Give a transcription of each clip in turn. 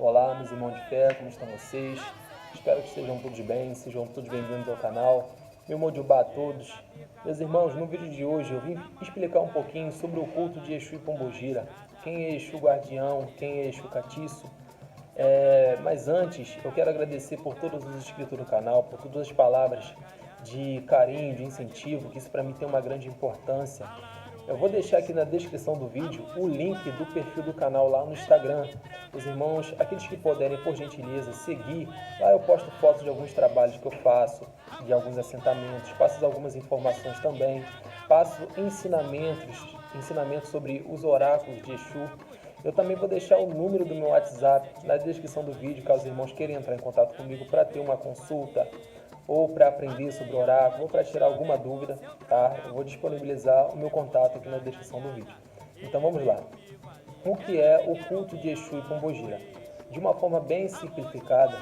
Olá, meus irmãos de fé, como estão vocês? Espero que estejam todos bem, sejam todos bem-vindos ao canal. Meu Mojubá a todos. Meus irmãos, no vídeo de hoje eu vim explicar um pouquinho sobre o culto de Exu e Pombogira. Quem é Exu Guardião, quem é Exu Catiço. Mas antes, eu quero agradecer por todos os inscritos do canal, por todas as palavras de carinho, de incentivo, que isso para mim tem uma grande importância. Eu vou deixar aqui na descrição do vídeo o link do perfil do canal lá no Instagram. Os irmãos, aqueles que puderem, por gentileza, seguir, lá eu posto fotos de alguns trabalhos que eu faço, de alguns assentamentos, passo algumas informações também, passo ensinamentos sobre os oráculos de Exu. Eu também vou deixar o número do meu WhatsApp na descrição do vídeo, caso os irmãos queiram entrar em contato comigo para ter uma consulta, ou para aprender sobre o oráculo, ou para tirar alguma dúvida, tá? Eu vou disponibilizar o meu contato aqui na descrição do vídeo. Então vamos lá. O que é o culto de Exu e Pombogira? De uma forma bem simplificada,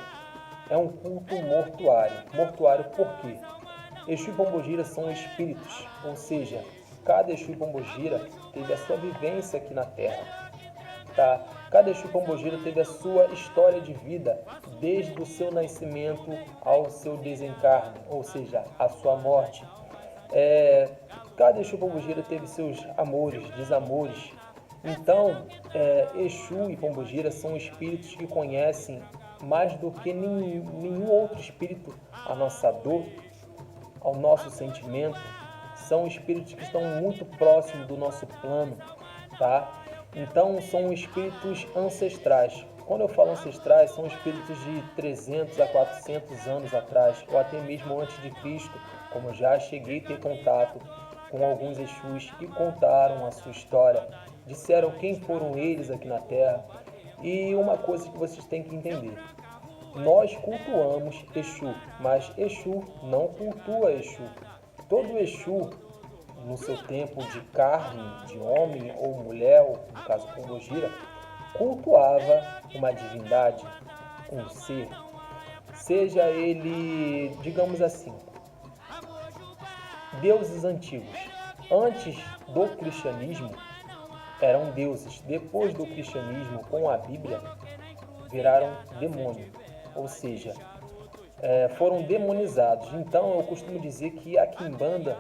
é um culto mortuário. Mortuário por quê? Exu e Pombogira são espíritos, ou seja, cada Exu e Pombogira teve a sua vivência aqui na Terra. Tá? Cada Exu Pombogira teve a sua história de vida, desde o seu nascimento ao seu desencarne, ou seja, a sua morte. Cada Exu Pombogira teve seus amores, desamores. Então, Exu e Pombogira são espíritos que conhecem mais do que nenhum outro espírito a nossa dor, ao nosso sentimento. São espíritos que estão muito próximos do nosso plano, tá? Então, são espíritos ancestrais. Quando eu falo ancestrais, são espíritos de 300 a 400 anos atrás, ou até mesmo antes de Cristo, como já cheguei a ter contato com alguns Exus que contaram a sua história, disseram quem foram eles aqui na Terra. E uma coisa que vocês têm que entender, nós cultuamos Exu, mas Exu não cultua Exu. Todo Exu, no seu tempo de carne, de homem ou mulher, ou no caso Pombogira, cultuava uma divindade, um ser, seja ele, digamos assim, deuses antigos. Antes do cristianismo eram deuses, depois do cristianismo, com a Bíblia, viraram demônio, ou seja, foram demonizados. Então eu costumo dizer que a Quimbanda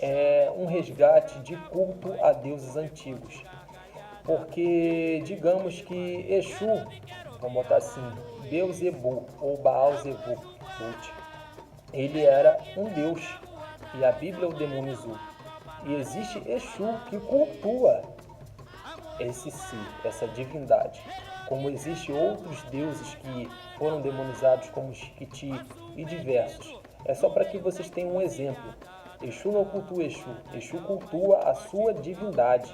é um resgate de culto a deuses antigos. Porque, digamos que Exu, vamos botar assim, Beelzebub ou Baal-Zebub, ele era um deus e a Bíblia o demonizou. E existe Exu que cultua esse ser, essa divindade. Como existem outros deuses que foram demonizados, como Xiquiti e diversos. É só para que vocês tenham um exemplo. Exu não cultua Exu, Exu cultua a sua divindade,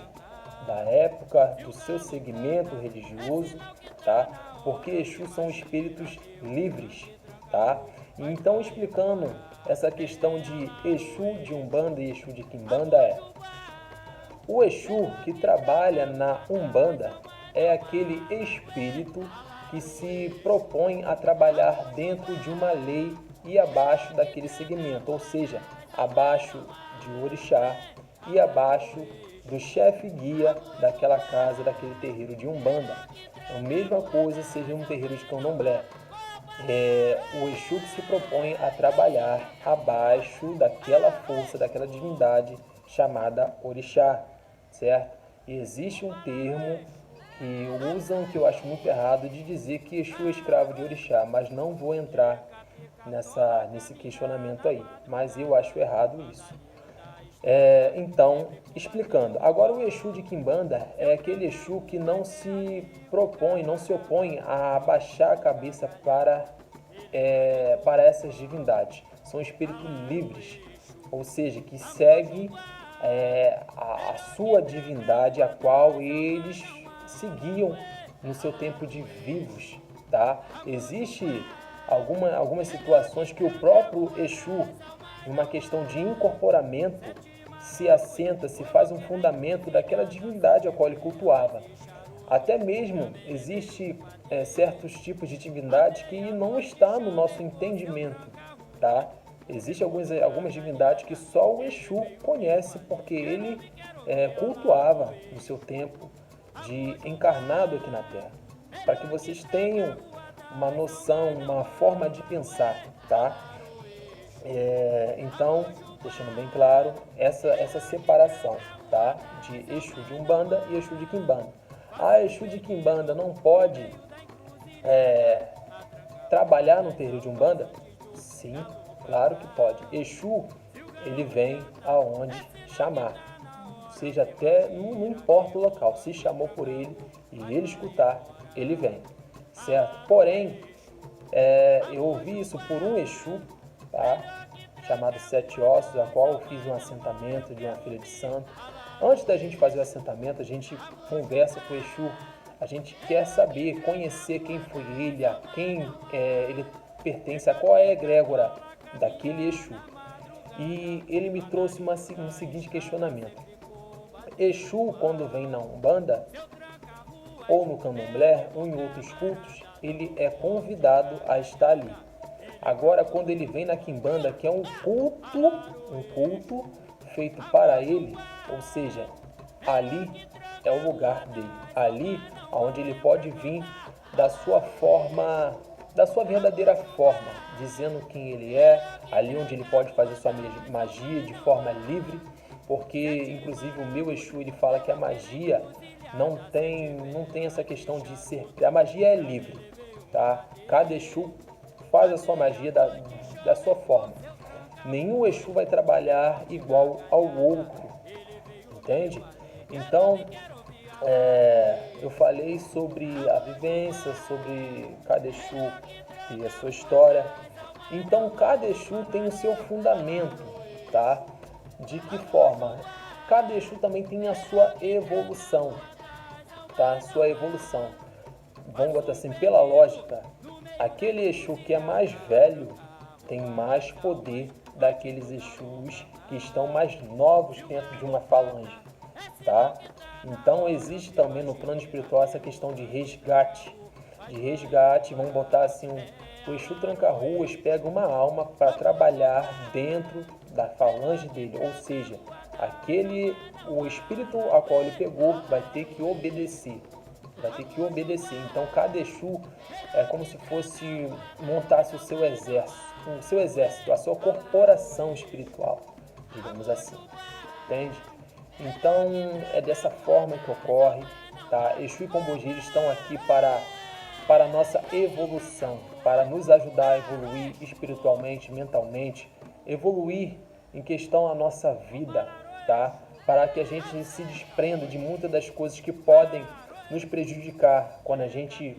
da época, do seu segmento religioso, tá? Porque Exu são espíritos livres, tá? Então, explicando essa questão de Exu de Umbanda e Exu de Quimbanda o Exu que trabalha na Umbanda é aquele espírito que se propõe a trabalhar dentro de uma lei e abaixo daquele segmento, ou seja, abaixo de orixá e abaixo do chefe guia daquela casa, daquele terreiro de Umbanda. A mesma coisa seja um terreiro de Candomblé. O Exu que se propõe a trabalhar abaixo daquela força, daquela divindade chamada orixá, certo? E existe um termo que usam, que eu acho muito errado, de dizer que Exu é escravo de orixá, mas não vou entrar nesse questionamento aí, mas eu acho errado isso. Então, explicando, agora o Exu de Quimbanda é aquele Exu que não se propõe, não se opõe a abaixar a cabeça para essas divindades. São espíritos livres, ou seja, que segue a sua divindade, a qual eles seguiam no seu tempo de vivos, tá? Existe algumas situações que o próprio Exu, em uma questão de incorporamento, se assenta, se faz um fundamento daquela divindade a qual ele cultuava. Até mesmo existe certos tipos de divindades que não está no nosso entendimento, tá? Existem algumas divindades que só o Exu conhece, porque ele cultuava no seu tempo de encarnado aqui na Terra. para que vocês tenham uma noção, uma forma de pensar, tá? Então, deixando bem claro, essa separação, tá? De Exu de Umbanda e Exu de Quimbanda. A Exu de Quimbanda não pode trabalhar no terreiro de Umbanda? Sim, claro que pode. Exu, ele vem aonde chamar. Seja até, não importa o local, se chamou por ele e ele escutar, ele vem, certo? Porém, eu ouvi isso por um Exu, tá? Chamado Sete Ossos, a qual eu fiz um assentamento de uma filha de santo. Antes da gente fazer o assentamento, a gente conversa com o Exu, a gente quer saber, conhecer quem foi ele, a quem ele pertence, a qual é a egrégora daquele Exu. E ele me trouxe um seguinte questionamento. Exu, quando vem na Umbanda ou no Candomblé ou em outros cultos, ele é convidado a estar ali. Agora, quando ele vem na Quimbanda, que é um culto feito para ele, ou seja, ali é o lugar dele, ali onde ele pode vir da sua forma, da sua verdadeira forma, dizendo quem ele é, ali onde ele pode fazer sua magia de forma livre, porque inclusive o meu Exu ele fala que a magia não tem essa questão de ser, a magia é livre, tá? Cada Exu faz a sua magia da sua forma. Nenhum Exu vai trabalhar igual ao outro, entende? Então, eu falei sobre a vivência, sobre cada Exu e a sua história. Então, cada Exu tem o seu fundamento, tá? De que forma? Cada Exu também tem a sua evolução, tá? Sua evolução. Vamos botar assim, pela lógica, aquele Exu que é mais velho tem mais poder daqueles Exus que estão mais novos dentro de uma falange, tá? Então existe também no plano espiritual essa questão de resgate. Vamos botar assim, o Exu Tranca-Ruas pega uma alma para trabalhar dentro da falange dele, ou seja, o espírito a qual ele pegou vai ter que obedecer. Então cada Exu é como se fosse montasse o seu exército, a sua corporação espiritual, digamos assim, entende? Então é dessa forma que ocorre, tá? Exu e Pombogira estão aqui para a nossa evolução, para nos ajudar a evoluir espiritualmente, mentalmente, evoluir em questão a nossa vida, tá? Para que a gente se desprenda de muitas das coisas que podem nos prejudicar quando a gente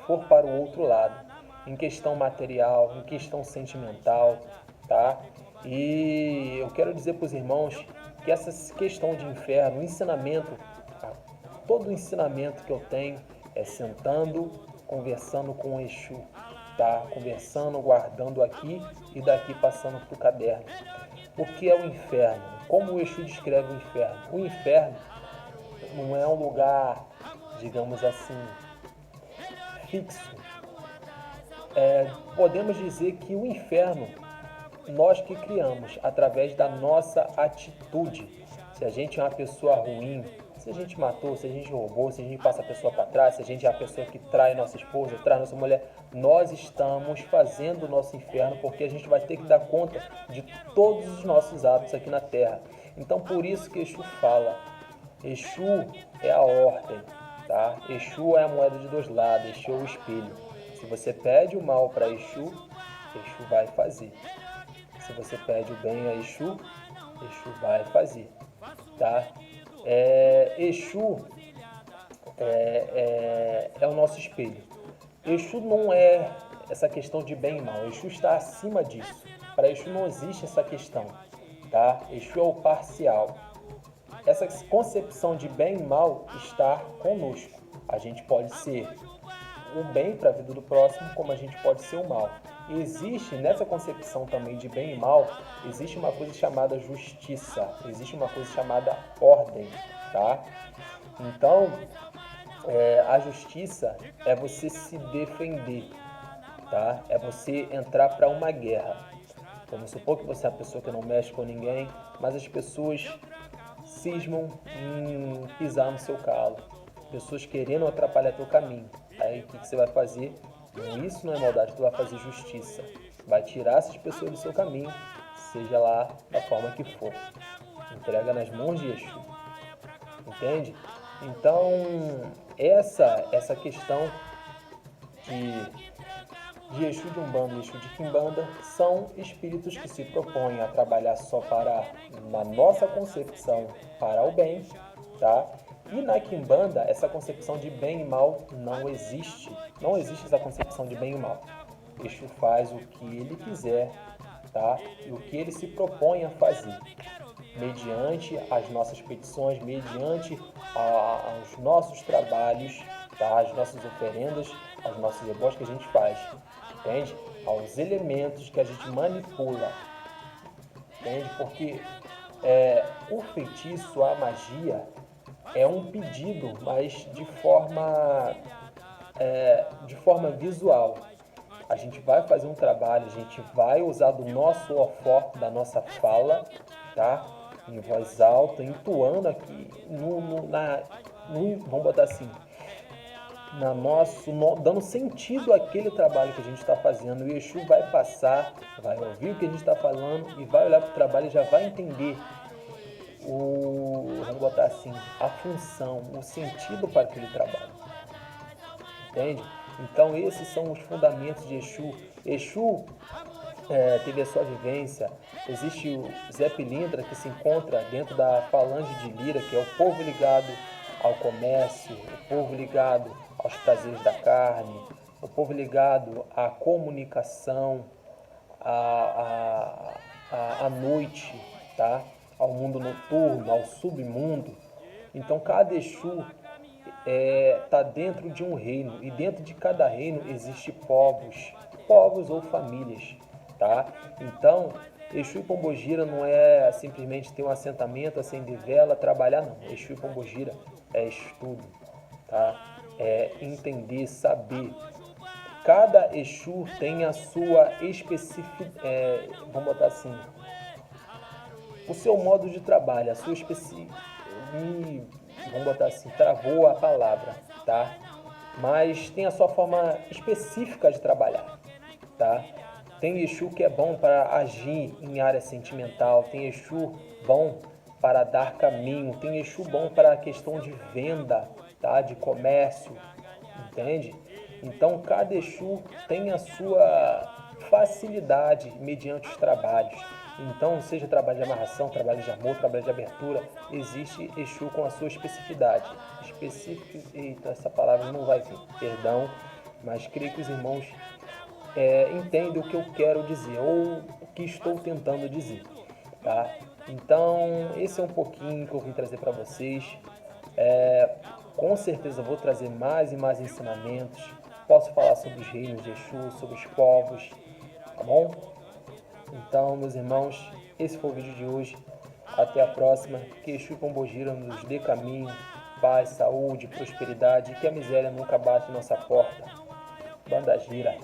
for para o outro lado, em questão material, em questão sentimental, tá? E eu quero dizer para os irmãos que essa questão de inferno, o ensinamento, todo o ensinamento que eu tenho é sentando, conversando com o Exu, tá? Conversando, guardando aqui e daqui passando para o caderno. O que é o inferno? Como o Exu descreve o inferno? O inferno não é um lugar, digamos assim, fixo. Podemos dizer que o inferno nós que criamos através da nossa atitude. Se a gente é uma pessoa ruim, se a gente matou, se a gente roubou, se a gente passa a pessoa para trás, se a gente é a pessoa que trai nossa esposa, trai nossa mulher, nós estamos fazendo o nosso inferno, porque a gente vai ter que dar conta de todos os nossos atos aqui na Terra. Então por isso que Exu fala, Exu é a ordem, tá? Exu é a moeda de dois lados, Exu é o espelho. Se você pede o mal para Exu, Exu vai fazer. Se você pede o bem a Exu, Exu vai fazer, tá? Exu é o nosso espelho. Exu não é essa questão de bem e mal, Exu está acima disso. Para Exu não existe essa questão, tá? Exu é o parcial. Essa concepção de bem e mal está conosco. A gente pode ser o bem para a vida do próximo, como a gente pode ser o mal. E existe, nessa concepção também de bem e mal, existe uma coisa chamada justiça, existe uma coisa chamada ordem, tá? Então, a justiça é você se defender, tá? É você entrar para uma guerra. Vamos supor que você é uma pessoa que não mexe com ninguém, mas as pessoas cismam em pisar no seu calo, pessoas querendo atrapalhar teu caminho. Aí o que você vai fazer? Isso não é maldade, tu vai fazer justiça. Vai tirar essas pessoas do seu caminho, seja lá da forma que for. Entrega nas mãos de Exu. Entende? Então, essa questão de Exu de Umbanda e Exu de Quimbanda são espíritos que se propõem a trabalhar só na nossa concepção, para o bem, tá? E na Quimbanda, essa concepção de bem e mal não existe. Não existe essa concepção de bem e mal. Exu faz o que ele quiser, tá? E o que ele se propõe a fazer, mediante as nossas petições, mediante os nossos trabalhos, tá? As nossas oferendas, os nossos ebós que a gente faz, entende? Aos elementos que a gente manipula, entende? Porque o feitiço, a magia, é um pedido, mas de forma visual. A gente vai fazer um trabalho, a gente vai usar do nosso oforte, da nossa fala, tá? Em voz alta, entoando aqui, vamos botar assim, dando sentido àquele trabalho que a gente está fazendo. O Exu vai passar, vai ouvir o que a gente está falando e vai olhar para o trabalho e já vai entender vamos botar assim, a função, o sentido para aquele trabalho. Entende? Então esses são os fundamentos de Exu. Exu teve a sua vivência. Existe o Zé Pilintra, que se encontra dentro da falange de Lira, que é o povo ligado ao comércio, o povo ligado aos prazeres da carne, o povo ligado à comunicação, à noite, tá? Ao mundo noturno, ao submundo. Então cada Exu está dentro de um reino, e dentro de cada reino existe povos ou famílias, tá? Então Exu e Pombogira não é simplesmente ter um assentamento, acender vela, trabalhar, não. Exu e Pombogira é estudo, tá? É entender, saber. Cada Exu tem a sua especificidade, vamos botar assim, o seu modo de trabalho, a sua vamos botar assim, travou a palavra, tá? Mas tem a sua forma específica de trabalhar, tá? Tem Exu que é bom para agir em área sentimental, tem Exu bom para dar caminho, tem Exu bom para a questão de venda, tá? De comércio, entende? Então cada Exu tem a sua facilidade mediante os trabalhos. Então, seja trabalho de amarração, trabalho de amor, trabalho de abertura, existe Exu com a sua especificidade. Eita, essa palavra não vai vir, perdão, mas creio que os irmãos entendem o que eu quero dizer, ou o que estou tentando dizer, tá? Então, esse é um pouquinho que eu vim trazer para vocês. Com certeza eu vou trazer mais e mais ensinamentos. Posso falar sobre os reinos de Exu, sobre os povos, tá bom? Então, meus irmãos, esse foi o vídeo de hoje. Até a próxima. Que Exu e Pombogira nos dê caminho, paz, saúde, prosperidade e que a miséria nunca bate em nossa porta. Banda Gira.